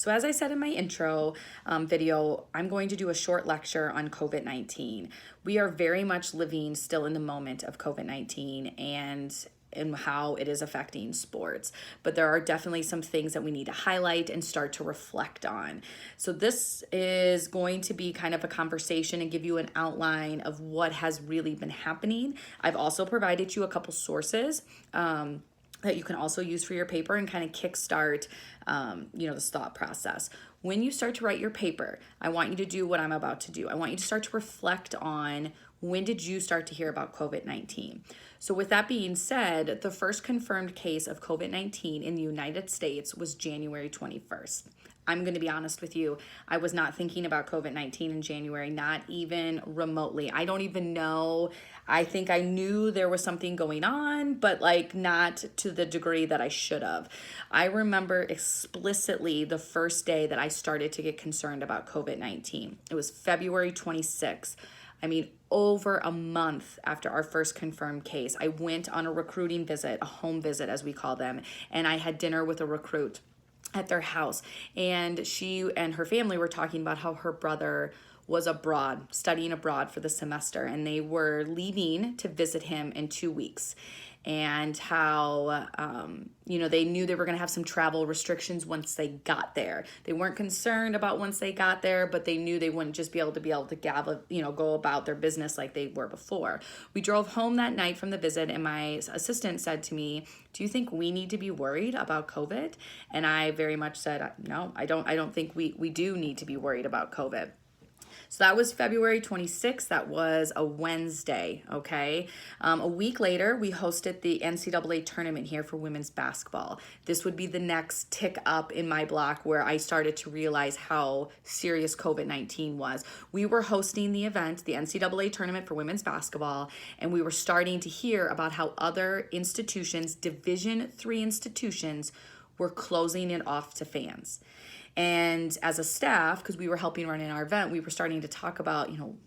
So as I said in my intro video, I'm going to do a short lecture on COVID-19. We are very much living still in the moment of COVID-19 and how it is affecting sports. But there are definitely some things that we need to highlight and start to reflect on. So this is going to be kind of a conversation and give you an outline of what has really been happening. I've also provided you a couple sources that you can also use for your paper and kind of kickstart, this thought process. When you start to write your paper, I want you to do what I'm about to do. I want you to start to reflect on, when did you start to hear about COVID-19? So with that being said, the first confirmed case of COVID-19 in the United States was January 21st. I'm going to be honest with you. I was not thinking about COVID-19 in January, not even remotely. I don't even know. I think I knew there was something going on, but not to the degree that I should have. I remember explicitly the first day that I started to get concerned about COVID-19. It was February 26th. I mean, over a month after our first confirmed case, I went on a recruiting visit, a home visit as we call them, and I had dinner with a recruit at their house. And she and her family were talking about how her brother was abroad, studying abroad for the semester, and they were leaving to visit him in 2 weeks. And how, they knew they were going to have some travel restrictions once they got there. They weren't concerned about once they got there, but they knew they wouldn't just be able to go about their business like they were before. We drove home that night from the visit, and my assistant said to me, "Do you think we need to be worried about COVID?" And I very much said, "No, I don't think we do need to be worried about COVID." So that was February 26th. That was a Wednesday, okay? A week later, we hosted the NCAA tournament here for women's basketball. This would be the next tick up in my block where I started to realize how serious COVID-19 was. We were hosting the event, the NCAA tournament for women's basketball, and we were starting to hear about how other institutions, Division III institutions, were closing it off to fans. And as a staff, because we were helping run in our event, we were starting to talk about, no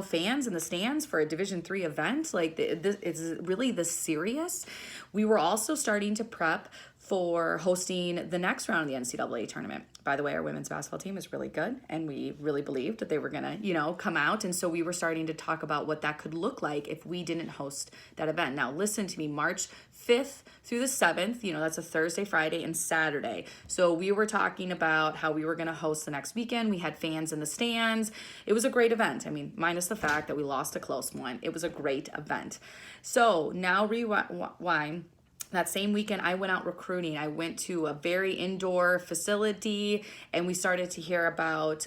fans in the stands for a Division III event. It's really this serious. We were also starting to prep for hosting the next round of the NCAA tournament. By the way, our women's basketball team is really good, and we really believed that they were gonna, come out. And so we were starting to talk about what that could look like if we didn't host that event. Now, listen to me, March 5th through the 7th, that's a Thursday, Friday, and Saturday. So we were talking about how we were gonna host the next weekend. We had fans in the stands. It was a great event. I mean, minus the fact that we lost a close one. It was a great event. So now rewind. That same weekend, I went out recruiting. I went to a very indoor facility, and we started to hear about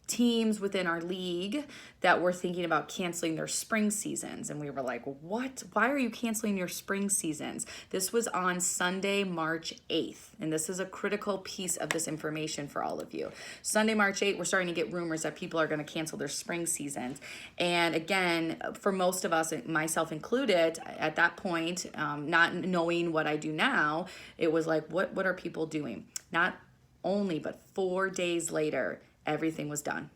teams within our league that were thinking about canceling their spring seasons. And we were like, what? Why are you canceling your spring seasons? This was on Sunday, March 8th. And this is a critical piece of this information for all of you. Sunday, March 8th, we're starting to get rumors that people are going to cancel their spring seasons. And again, for most of us, myself included, at that point, not knowing what I do now, it was like, what are people doing? Not only, but 4 days later, everything was done.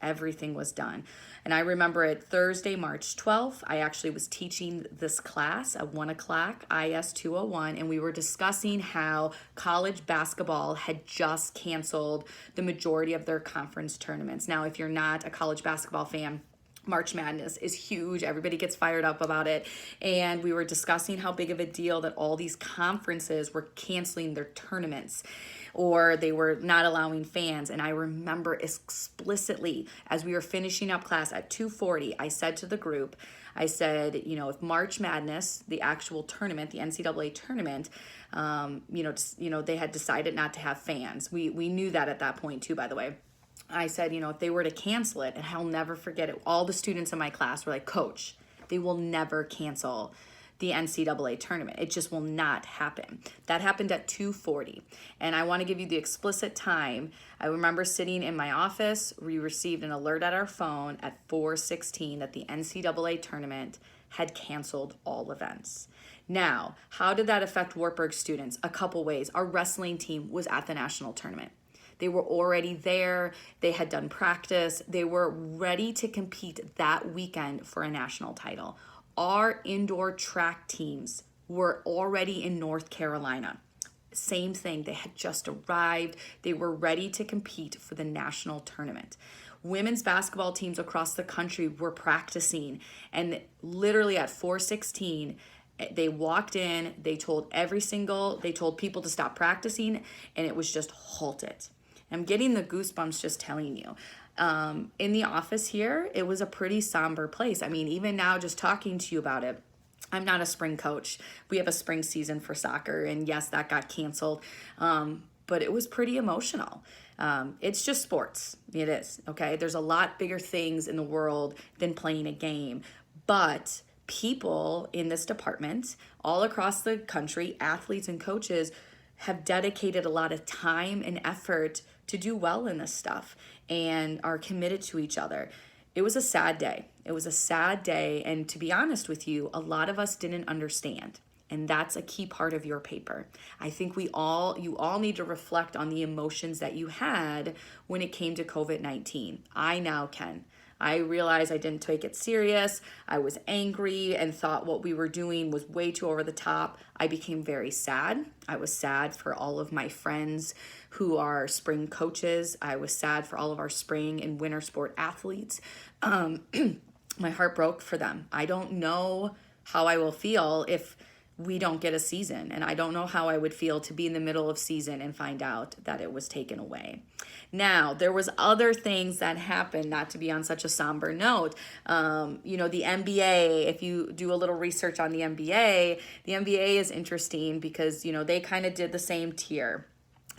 Everything was done. And I remember it Thursday, March 12th, I actually was teaching this class at 1 o'clock, IS 201, and we were discussing how college basketball had just canceled the majority of their conference tournaments. Now, if you're not a college basketball fan, March Madness is huge. Everybody gets fired up about it. And we were discussing how big of a deal that all these conferences were canceling their tournaments, or they were not allowing fans. And I remember explicitly, as we were finishing up class at 2:40, I said to the group, I said, if March Madness, the actual tournament, the NCAA tournament, they had decided not to have fans. We knew that at that point too, by the way. I said, if they were to cancel it, and I'll never forget it, all the students in my class were like, "Coach, they will never cancel the NCAA tournament. It just will not happen." That happened at 2:40. And I want to give you the explicit time. I remember sitting in my office. We received an alert at our phone at 4:16 that the NCAA tournament had canceled all events. Now, how did that affect Wartburg students? A couple ways. Our wrestling team was at the national tournament. They were already there. They had done practice. They were ready to compete that weekend for a national title. Our indoor track teams were already in North Carolina. same thing. They had just arrived. They were ready to compete for the national tournament. Women's basketball teams across the country were practicing, and literally at 4:16, they walked in, they told people to stop practicing, and it was just halted. I'm getting the goosebumps just telling you. In the office here, it was a pretty somber place. I mean, even now, just talking to you about it, I'm not a spring coach. We have a spring season for soccer, and yes, that got canceled. But it was pretty emotional. It's just sports. It is, okay? There's a lot bigger things in the world than playing a game. But people in this department, all across the country, athletes and coaches, have dedicated a lot of time and effort to do well in this stuff and are committed to each other. It was a sad day. It was a sad day. And to be honest with you, a lot of us didn't understand. And that's a key part of your paper. I think you all need to reflect on the emotions that you had when it came to COVID-19. I now can. I realized I didn't take it serious. I was angry and thought what we were doing was way too over the top. I became very sad. I was sad for all of my friends who are spring coaches. I was sad for all of our spring and winter sport athletes. My heart broke for them. I don't know how I will feel if we don't get a season. And I don't know how I would feel to be in the middle of season and find out that it was taken away. Now, there was other things that happened, not to be on such a somber note. The NBA, if you do a little research on the NBA is interesting because, they kind of did the same tier.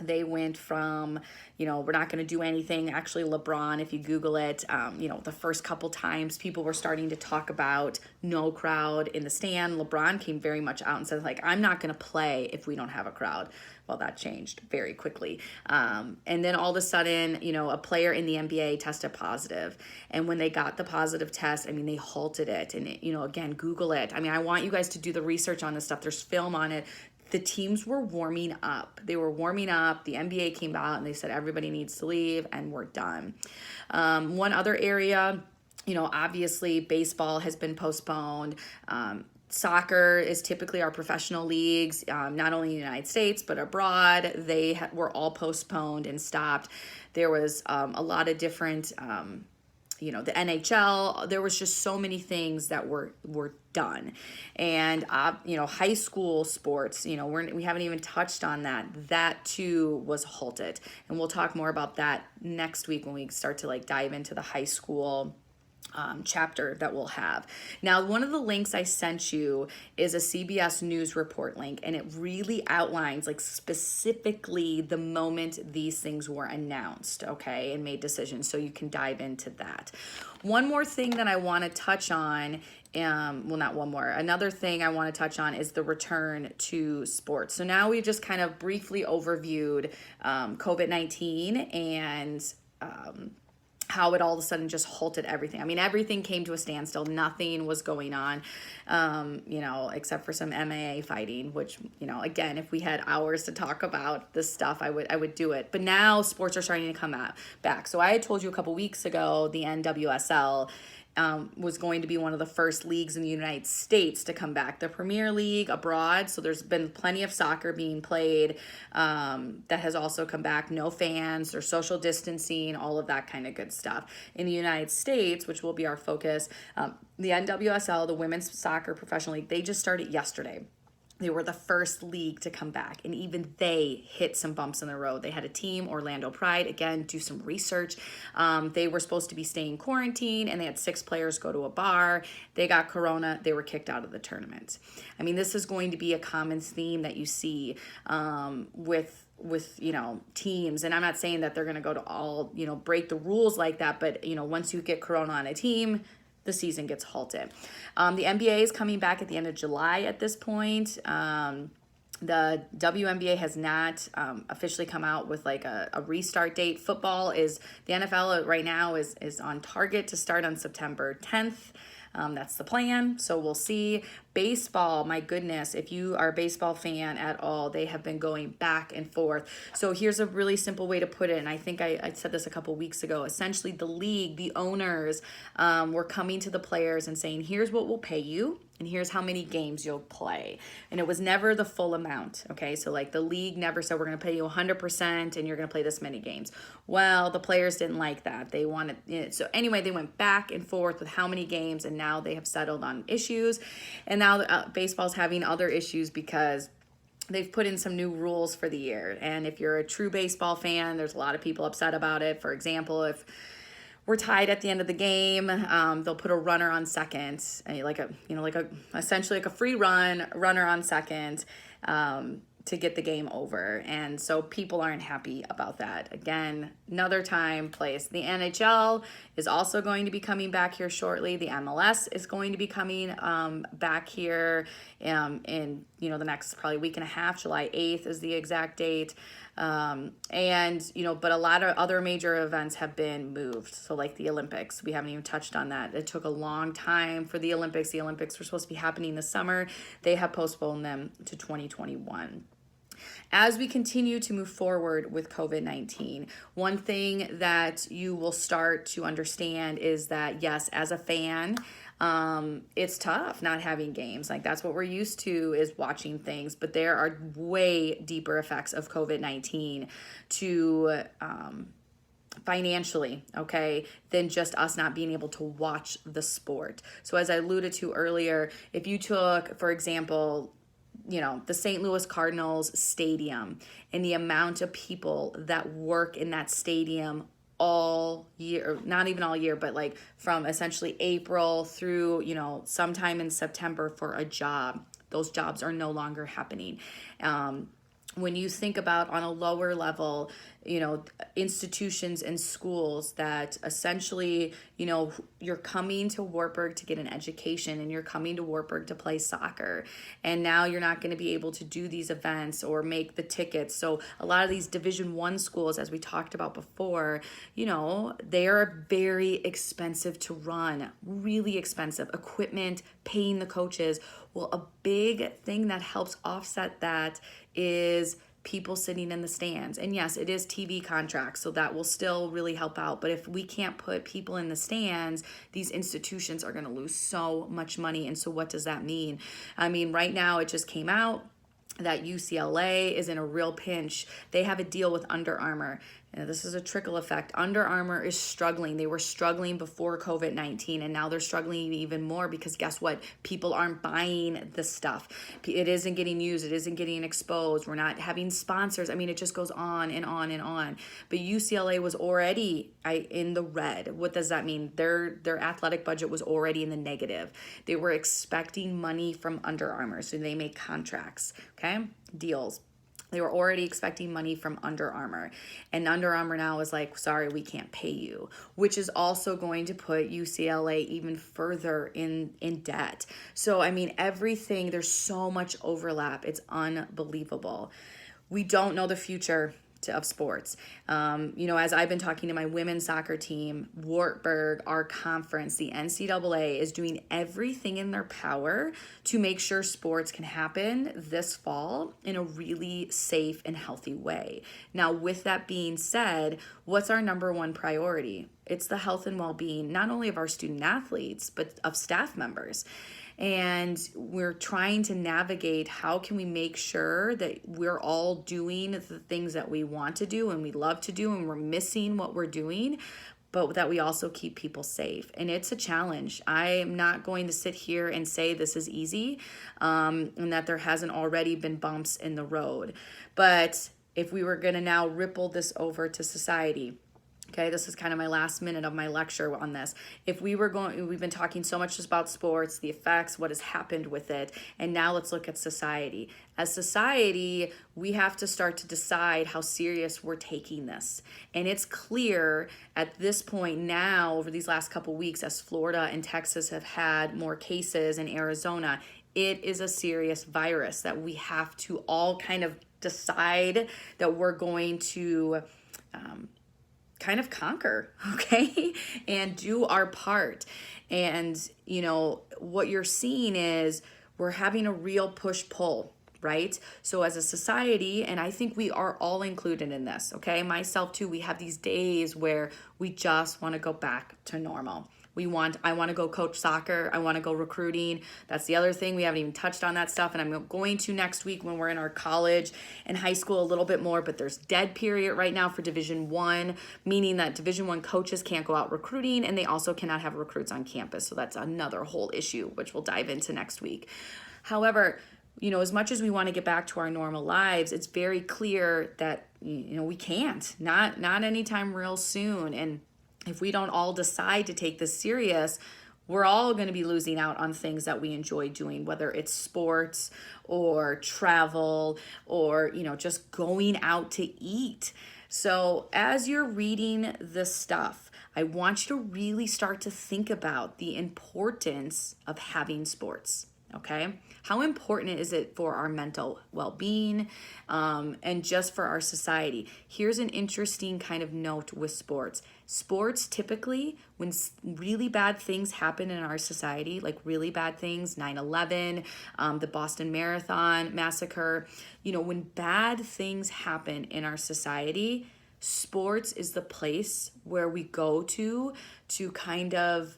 They went from, we're not going to do anything. Actually, LeBron, if you Google it, the first couple times people were starting to talk about no crowd in the stand. LeBron came very much out and said, I'm not going to play if we don't have a crowd. Well, that changed very quickly. And then all of a sudden, a player in the NBA tested positive. And when they got the positive test, they halted it. And, again, Google it. I want you guys to do the research on this stuff. There's film on it. The teams were warming up. They were warming up. The NBA came out and they said everybody needs to leave and we're done. One other area, obviously baseball has been postponed. Soccer is typically our professional leagues, not only in the United States, but abroad. They were all postponed and stopped. There was a lot of different, the NHL, there was just so many things that were done. And, high school sports, we haven't even touched on that. That too was halted. And we'll talk more about that next week when we start to dive into the high school chapter that we'll have. Now, one of the links I sent you is a CBS News report link, and it really outlines specifically the moment these things were announced, okay, and made decisions, so you can dive into that. One more thing that I want to touch on, another thing I want to touch on is the return to sports. So now we've just kind of briefly overviewed COVID-19 and how it all of a sudden just halted everything. Everything came to a standstill. Nothing was going on, except for some MMA fighting, which, again, if we had hours to talk about this stuff, I would do it. But now sports are starting to come back. So I had told you a couple weeks ago, the NWSL was going to be one of the first leagues in the United States to come back. The Premier League abroad, so there's been plenty of soccer being played that has also come back. No fans, there's social distancing, all of that kind of good stuff. In the United States, which will be our focus, the NWSL, the Women's Soccer Professional League, they just started yesterday. They were the first league to come back, and even they hit some bumps in the road. They had a team, Orlando Pride. Again, do some research. They were supposed to be staying quarantined, and they had 6 players go to a bar. They got corona. They were kicked out of the tournament. This is going to be a common theme that you see with teams. And I'm not saying that they're going to go to all, break the rules like that, but, once you get corona on a team, the season gets halted. The NBA is coming back at the end of July at this point. The WNBA has not officially come out with a restart date. The NFL right now is on target to start on September 10th. That's the plan. So we'll see. Baseball, my goodness, if you are a baseball fan at all, they have been going back and forth. So here's a really simple way to put it. And I think I said this a couple weeks ago. Essentially, the league, the owners were coming to the players and saying, here's what we'll pay you. and here's how many games you'll play. And it was never the full amount, okay? So like the league never said, we're gonna pay you 100% and you're gonna play this many games. Well, the players didn't like that. They wanted, so anyway, they went back and forth with how many games, and now they have settled on issues. And now baseball's having other issues because they've put in some new rules for the year. And if you're a true baseball fan, there's a lot of people upset about it. For example, if we're tied at the end of the game, they'll put a runner on second, essentially like a free runner on second, to get the game over. And so people aren't happy about that. Again, another time, place. The NHL is also going to be coming back here shortly. The MLS is going to be coming back here in the next probably week and a half. July 8th is the exact date. But a lot of other major events have been moved. So like the Olympics, we haven't even touched on that. It took a long time for the Olympics. The Olympics were supposed to be happening this summer. They have postponed them to 2021. As we continue to move forward with COVID-19, one thing that you will start to understand is that, yes, as a fan, it's tough not having games. Like that's what we're used to, is watching things, but there are way deeper effects of COVID-19 to financially, okay, than just us not being able to watch the sport. So as I alluded to earlier, if you took, for example, the St. Louis Cardinals stadium and the amount of people that work in that stadium all year, not even all year, but like from essentially April through, sometime in September for a job, those jobs are no longer happening. When you think about on a lower level, institutions and schools that essentially, you're coming to Wartburg to get an education and you're coming to Wartburg to play soccer. And now you're not going to be able to do these events or make the tickets. So a lot of these Division I schools, as we talked about before, they are very expensive to run, really expensive. Equipment, paying the coaches. Well, a big thing that helps offset that is people sitting in the stands. And yes, it is TV contracts, so that will still really help out. But if we can't put people in the stands, these institutions are going to lose so much money. And so what does that mean? I mean, right now it just came out that UCLA is in a real pinch. They have a deal with Under Armour. This is a trickle effect. Under Armour is struggling. They were struggling before COVID-19, and now they're struggling even more because guess what? People aren't buying the stuff. It isn't getting used. It isn't getting exposed. We're not having sponsors. I mean, it just goes on and on and on. But UCLA was already in the red. What does that mean? Their athletic budget was already in the negative. They were expecting money from Under Armour, so they make contracts, okay? Deals. They were already expecting money from Under Armour. And Under Armour now is like, sorry, we can't pay you, which is also going to put UCLA even further in debt. So, I mean, everything, there's so much overlap. It's unbelievable. We don't know the future of sports. As I've been talking to my women's soccer team, Wartburg, our conference, the NCAA is doing everything in their power to make sure sports can happen this fall in a really safe and healthy way. Now, with that being said, what's our number one priority? It's the health and well-being, not only of our student athletes, but of staff members. And we're trying to navigate how can we make sure that we're all doing the things that we want to do and we love to do and we're missing what we're doing, but that we also keep people safe. And it's a challenge. I am not going to sit here and say this is easy, and that there hasn't already been bumps in the road. But if we were going to now ripple this over to society, okay, this is kind of my last minute of my lecture on this. We've been talking so much about sports, the effects, what has happened with it, and now let's look at society. As society, we have to start to decide how serious we're taking this. And it's clear at this point now, over these last couple weeks, as Florida and Texas have had more cases, in Arizona, it is a serious virus that we have to all kind of decide that we're going to kind of conquer, okay, and do our part. And, what you're seeing is we're having a real push-pull, right? So as a society, and I think we are all included in this, okay, myself too, we have these days where we just want to go back to normal. I want to go coach soccer. I want to go recruiting. That's the other thing. We haven't even touched on that stuff. And I'm going to next week when we're in our college and high school a little bit more, but there's dead period right now for Division I, meaning that Division I coaches can't go out recruiting and they also cannot have recruits on campus. So that's another whole issue, which we'll dive into next week. However, as much as we want to get back to our normal lives, it's very clear that, we can't, not anytime real soon. And if we don't all decide to take this serious, we're all going to be losing out on things that we enjoy doing, whether it's sports or travel or, just going out to eat. So as you're reading this stuff, I want you to really start to think about the importance of having sports. Okay, how important is it for our mental well-being and just for our society? Here's an interesting kind of note with sports. Sports typically, when really bad things happen in our society, like really bad things, 9/11, the Boston Marathon massacre, when bad things happen in our society, sports is the place where we go to kind of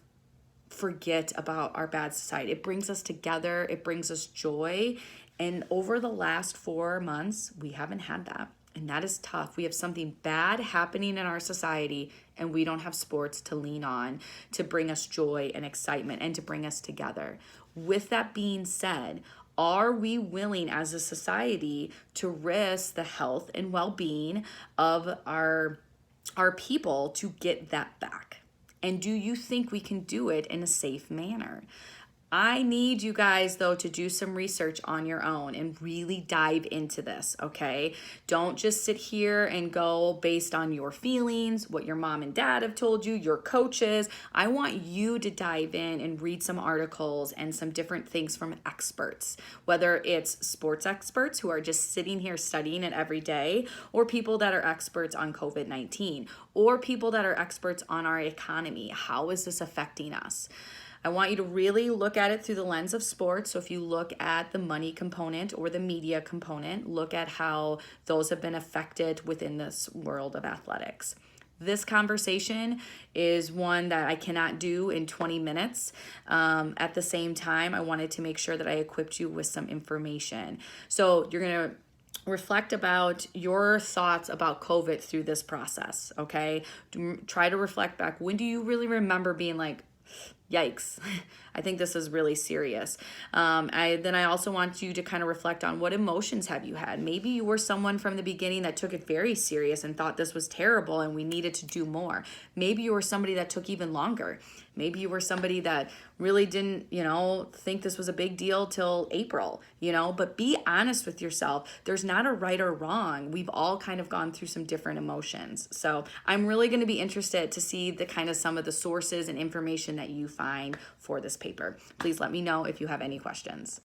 forget about our bad society. It brings us together. It brings us joy. And over the last 4 months, we haven't had that. And that is tough. We have something bad happening in our society and we don't have sports to lean on to bring us joy and excitement and to bring us together. With that being said, are we willing as a society to risk the health and well-being of our people to get that back? And do you think we can do it in a safe manner? I need you guys, though, to do some research on your own and really dive into this, okay? Don't just sit here and go based on your feelings, what your mom and dad have told you, your coaches. I want you to dive in and read some articles and some different things from experts, whether it's sports experts who are just sitting here studying it every day, or people that are experts on COVID-19, or people that are experts on our economy. How is this affecting us? I want you to really look at it through the lens of sports. So if you look at the money component or the media component, look at how those have been affected within this world of athletics. This conversation is one that I cannot do in 20 minutes. At the same time, I wanted to make sure that I equipped you with some information. So you're going to reflect about your thoughts about COVID through this process, okay? Try to reflect back. When do you really remember being like, yikes, I think this is really serious. I also want you to kind of reflect on what emotions have you had. Maybe you were someone from the beginning that took it very serious and thought this was terrible and we needed to do more. Maybe you were somebody that took even longer. Maybe you were somebody that really didn't, think this was a big deal till April, but be honest with yourself. There's not a right or wrong. We've all kind of gone through some different emotions. So I'm really going to be interested to see the kind of some of the sources and information that you find for this paper. Please let me know if you have any questions.